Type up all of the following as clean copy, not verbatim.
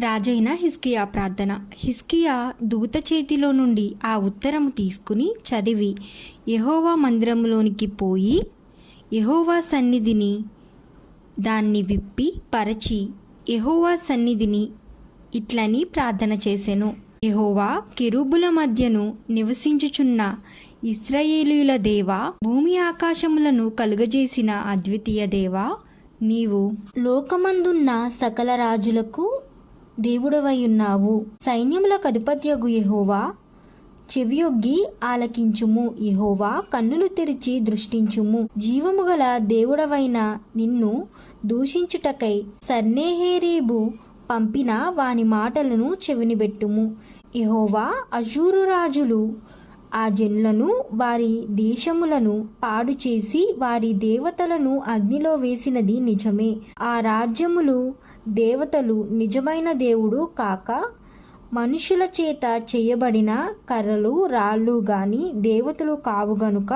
రాజైన హిజ్కియా ప్రార్థన. హిజ్కియా దూత చేతిలో నుండి ఆ ఉత్తరము తీసుకుని చదివి యెహోవా మందిరములోనికి పోయి యెహోవా సన్నిధిని దాన్ని విప్పి పరచి యెహోవా సన్నిధిని ఇట్లని ప్రార్థన చేసెను. యెహోవా కెరూబుల మధ్యను నివసించుచున్న ఇశ్రాయేలీయుల దేవా, భూమి ఆకాశములను కలుగజేసిన అద్వితీయ దేవా, నీవు లోకమందున్న సకల రాజులకు దేవుడవయున్నావు. సైన్యములకు అధిపత్యగు యెహోవా, చెవియొగ్గి ఆలకించుము. యెహోవా, కన్నులు తెరిచి దృష్టించుము. జీవము గల దేవుడవైన నిన్ను దూషించుటకై సన్హెరీబు పంపిన వాని మాటలను చెవినిబెట్టుము. యెహోవా, అష్షూరు రాజులు ఆ జనులను వారి దేశములను పాడు చేసి వారి దేవతలను అగ్నిలో వేసినది నిజమే. ఆ రాజ్యములు దేవతలు నిజమైన దేవుడు కాక మనుషుల చేత చేయబడిన కర్రలు రాళ్ళు గాని దేవతలు కావు గనుక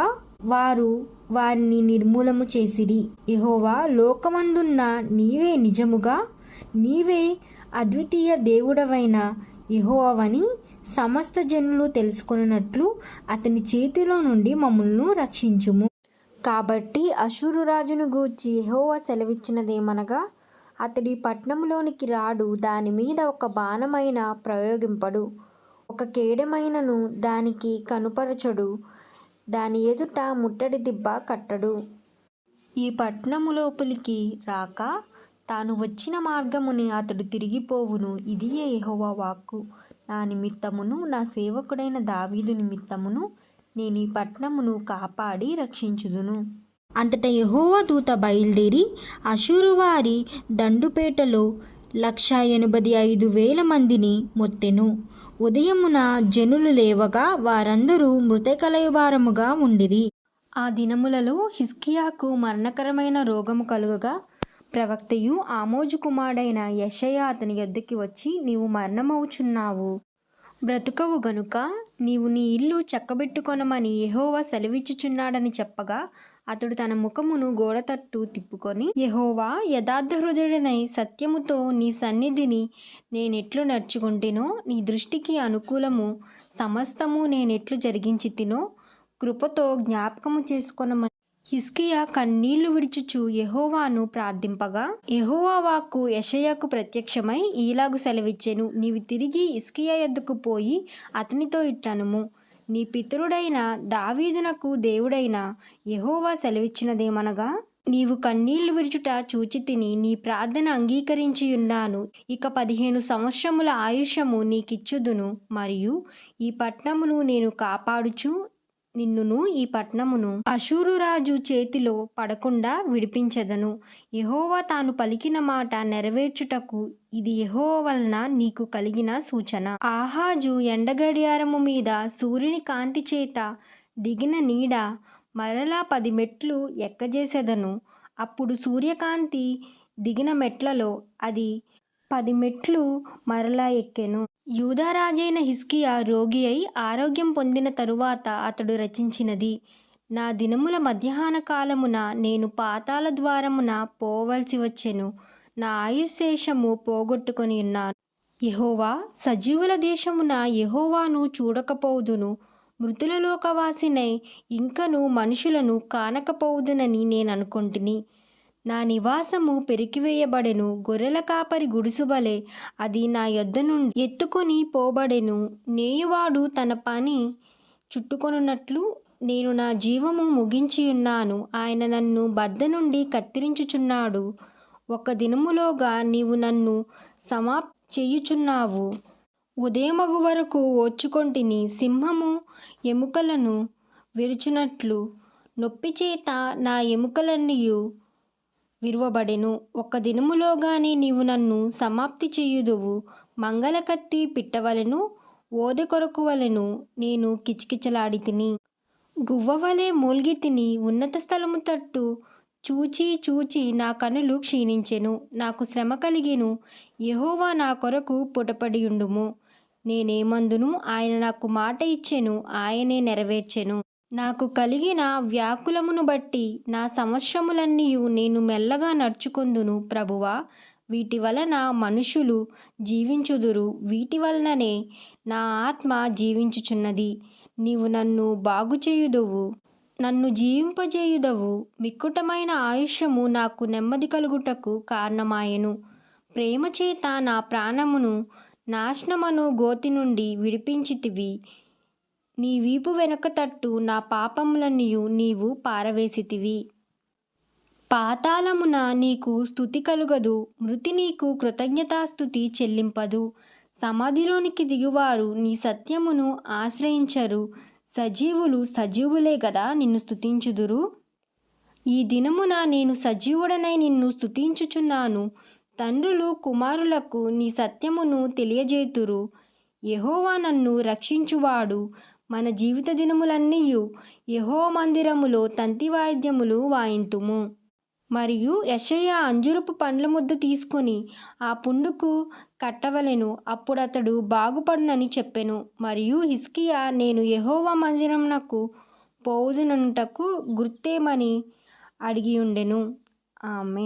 వారు వారిని నిర్మూలము చేసిరి. యెహోవా, లోకమందున్న నీవే నిజముగా నీవే అద్వితీయ దేవుడవైన యెహోవావని సమస్త జనులు తెలుసుకొనున్నట్లు అతని చేతిలో నుండి మమ్మల్ని రక్షించుము. కాబట్టి అష్షూరు రాజును గూర్చి యెహోవా సెలవిచ్చినదేమనగా, అతడి పట్టణంలోనికి రాడు, దాని మీద ఒక బాణమైన ప్రయోగింపడు, ఒక కేడెమైనను దానికి కనుపరచడు, దాని ఎదుట ముట్టడి దిబ్బ కట్టడు. ఈ పట్టణము లోపలికి రాక తాను వచ్చిన మార్గముని అతడు తిరిగిపోవును. ఇదియే యెహోవా వాక్కు. నా నిమిత్తమును నా సేవకుడైన దావీదు నిమిత్తమును నేను ఈ పట్టణమును కాపాడి రక్షించుదును. అంతటా యెహోవా దూత బయలుదేరి అష్షూరు వారి దండుపేటలో 185,000 మందిని మొత్తెను. ఉదయమున జనులు లేవగా వారందరూ మృతకలయభారముగా ఉండిరి. ఆ దినములలో హిజ్కియాకు మరణకరమైన రోగము కలుగగా ప్రవక్తయు ఆమోజు కుమారుడైన యెషయా అతని యొద్దకి వచ్చి, నీవు మరణమవుచున్నావు, బ్రతుకవు గనుక నీవు నీ ఇల్లు చక్కబెట్టుకొనమని యెహోవా సెలవిచ్చుచున్నాడని చెప్పగా, అతడు తన ముఖమును గోడ తట్టు తిప్పుకొని, యెహోవా, యథార్థ హృదయుడనై సత్యముతో నీ సన్నిధిని నేనెట్లు నడుచుకుంటేనో, నీ దృష్టికి అనుకూలము సమస్తము నేనెట్లు జరిగించితినో కృపతో జ్ఞాపకము చేసుకొనమని హిజ్కియా కన్నీళ్లు విడుచుచు యెహోవాను ప్రార్థింపగా, యెహోవా వాక్కు యెషయాకు ప్రత్యక్షమై ఈలాగు సెలవిచ్చెను. నీవు తిరిగి హిజ్కియా యొద్దకు పోయి అతనితో ఇట్లనుము, నీ పితరుడైన దావీదునకు దేవుడైన యెహోవా సెలవిచ్చినదేమనగా, నీవు కన్నీళ్లు విడుచుట చూచితిని, నీ ప్రార్థన అంగీకరించియున్నాను. ఇక 15 సంవత్సరముల ఆయుష్యము నీకిచ్చుదును, మరియు ఈ పట్టణమును నేను కాపాడుచు నిన్నును ఈ పట్టణమును అష్షూరు రాజు చేతిలో పడకుండా విడిపించెదను. యెహోవా తాను పలికిన మాట నెరవేర్చుటకు ఇది యెహోవా వలన నీకు కలిగిన సూచన. ఆహాజు ఎండగడియారము మీద సూర్యుని కాంతి చేత దిగిన నీడ మరలా 10 మెట్లు ఎక్కజేసెదను. అప్పుడు సూర్యకాంతి దిగిన మెట్లలో అది 10 మెట్లు మరలా ఎక్కెను. యూదా రాజైన హిజ్కియా రోగి అయి ఆరోగ్యం పొందిన తరువాత అతడు రచించినది. నా దినముల మధ్యాహ్న కాలమున నేను పాతాళ ద్వారమున పోవలసి వచ్చెను. నా ఆయుశేషము పోగొట్టుకొని ఉన్నాను. యెహోవా, సజీవుల దేశమున యెహోవాను చూడకపోదును, మృతుల లోకవాసినై ఇంకను మనుషులను కానకపోదునని నేననుకొంటిని. నా నివాసము పెరికివేయబడెను, గొర్రెల కాపరి గుడిసువలె అది నా యొద్ద నుండి ఎత్తుకొని పోబడెను. నేయువాడు తన పని చుట్టుకొనున్నట్లు నేను నా జీవము ముగించియున్నాను. ఆయన నన్ను బద్ద నుండి కత్తిరించుచున్నాడు. ఒక దినములోగా నీవు నన్ను చేయుచున్నావు. ఉదయమగు వరకు ఓర్చుకొంటిని. సింహము ఎముకలను విరుచునట్లు నొప్పి చేత నా ఎముకలన్నీయు విరువబడెను. ఒక దినములోగానే నీవు నన్ను సమాప్తి చేయుదువు. మంగళకత్తి పిట్టవలెను, ఓదె కొరకు వలెను నేను కిచకిచలాడితిని. గువ్వవలే మూల్గితిని. ఉన్నత స్థలము తట్టు చూచి చూచి నా కనులు క్షీణించెను. నాకు శ్రమ కలిగెను. యెహోవా నా కొరకు పుటపడియుండుము. నేనేమందును? ఆయన నాకు మాట ఇచ్చెను, ఆయనే నెరవేర్చెను. నాకు కలిగిన వ్యాకులమును బట్టి నా సంవత్సరములన్నీయు నేను మెల్లగా నడుచుకొందును. ప్రభువా, వీటి వలన మనుషులు జీవించుదురు. వీటి వలననే నా ఆత్మ జీవించుచున్నది. నీవు నన్ను బాగుచేయుదువు, నన్ను జీవింపజేయుదవు. మిక్కుటమైన ఆయుష్యము నాకు నెమ్మది కలుగుటకు కారణమాయెను. ప్రేమ చేత నా ప్రాణమును నాశనమను గోతి నుండి విడిపించితివి. నీ వీపు వెనుక తట్టు నా పాపములన్నీయు నీవు పారవేసితివి. పాతాళమున నీకు స్తుతి కలుగదు, మృతి నీకు కృతజ్ఞతాస్తుతి చెల్లింపదు. సమాధిలోనికి దిగువారు నీ సత్యమును ఆశ్రయించరు. సజీవులు సజీవులే గదా నిన్ను స్తుతించుదురు. ఈ దినమున నేను సజీవుడనై నిన్ను స్తుతించుచున్నాను. తండ్రులు కుమారులకు నీ సత్యమును తెలియజేతురు. యెహోవా నన్ను రక్షించువాడు. మన జీవిత దినములన్నీయు యెహోవా మందిరములో తంతి వాయిద్యములు వాయింతుము. మరియు యెషయా అంజూరపు పండ్ల ముద్ద తీసుకొని ఆ పుండుకు కట్టవలెను, అప్పుడతడు బాగుపడునని చెప్పెను. మరియు హిజ్కియా, నేను యెహోవా మందిరమునకు పోవుదుననుటకు గుర్తేమని అడిగియుండెను. ఆమేన్.